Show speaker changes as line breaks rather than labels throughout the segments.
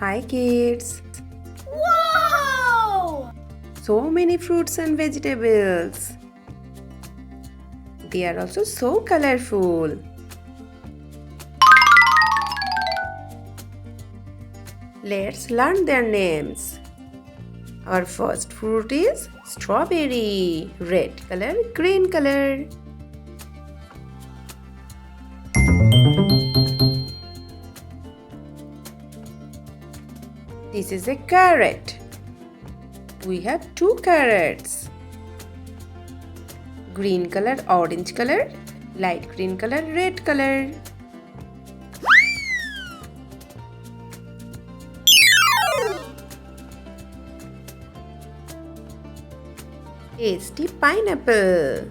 Hi kids!
Whoa!
So many fruits and vegetables. They are also so colorful. Let's learn their names. Our first fruit is strawberry. Red color, green color. This is a carrot. We have 2 carrots. Green color, orange color, light green color, red color. Tasty pineapple.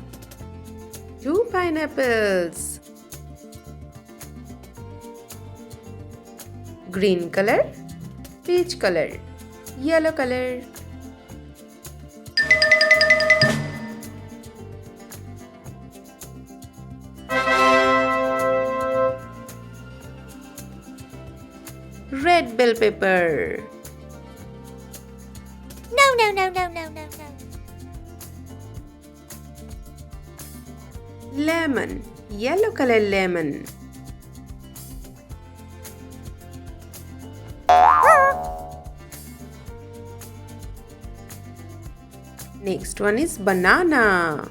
2 pineapples. Green color, peach color, yellow color. Red bell pepper.
No.
Lemon, yellow color lemon. Next one is banana.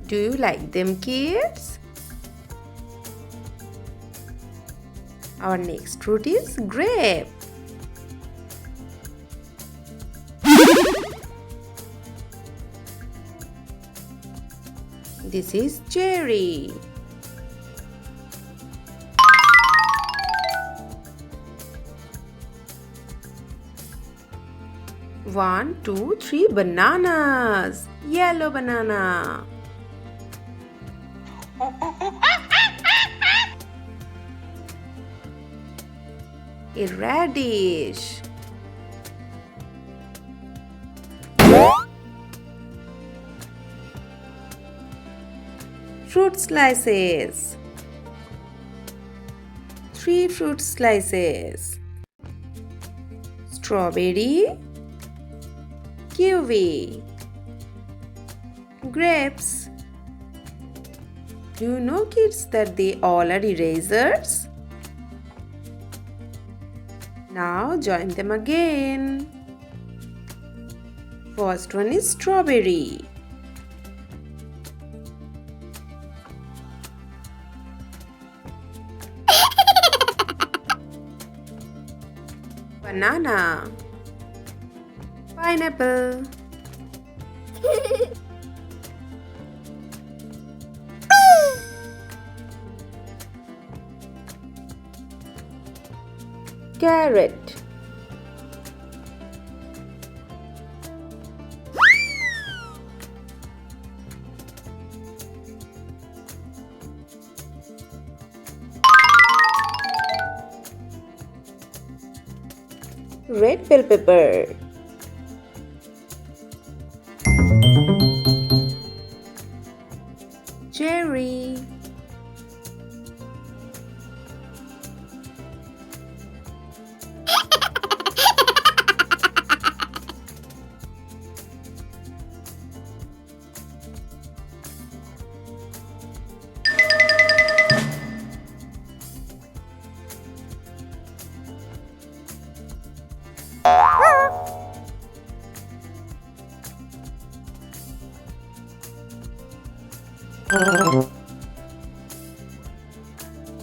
Do you like them, kids? Our next fruit is grape. This is cherry. One, two, three bananas. Yellow banana. A radish. Fruit slices. 3 fruit slices. Strawberry, kiwi, grapes. Do you know, kids, that they all are erasers? Now join them again. First one is strawberry. Banana. Pineapple. Carrot. Red bell pepper. Cherry.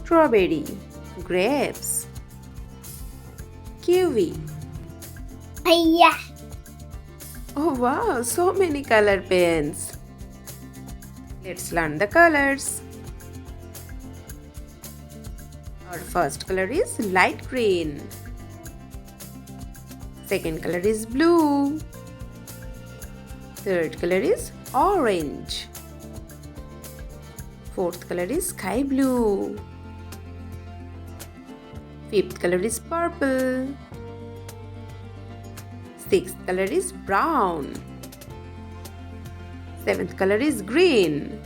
Strawberry, grapes, kiwi.
Yeah.
Oh wow, so many color pens. Let's learn the colors. Our first color is light green. Second color is blue. Third color is orange. Fourth color is sky blue. Fifth color is purple. Sixth color is brown. Seventh color is green.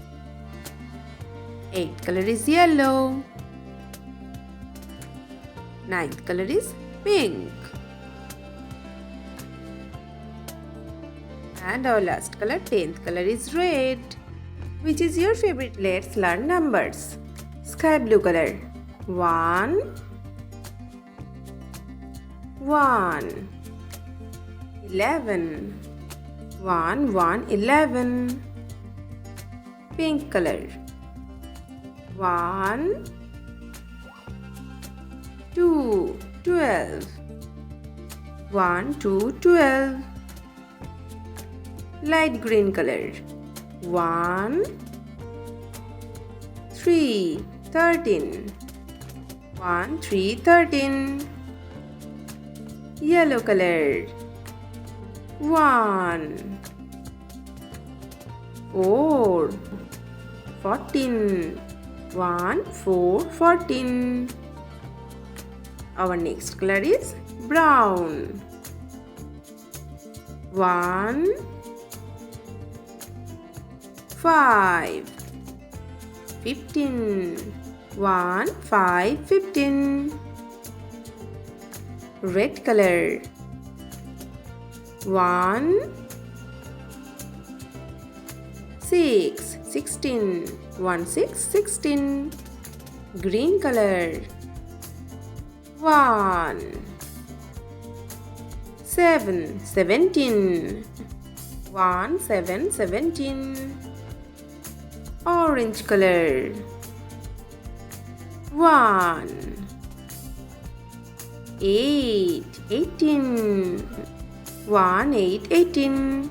Eighth color is yellow. Ninth color is pink. And our last color, 10th color is red. Which is your favorite? Let's learn numbers. Sky blue color. 1 1 11 1 1 11. Pink color. 1 2 12 1 2 12. Light green color. 1 3 13 1 3 13. Yellow color. 1 4 14 1 4 14. Our next color is brown. 1 5 15 1 5 15. Red color. 1 6 16 1 6 16. Green color. 1 7 17 1 7 17. Orange color. 1 8 18 1 8 18.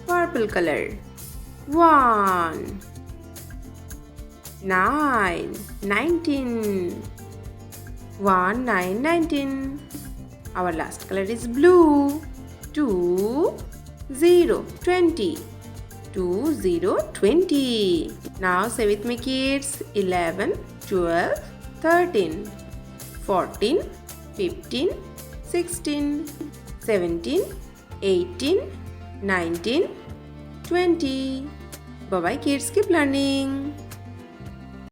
Purple color. 1 9 19 1 9 19. Our last color is blue. 2 0 20 2 0 20. Now say with me, kids. 11 12 13 14 15 16 17 18 19 20. Bye bye, kids. Keep learning.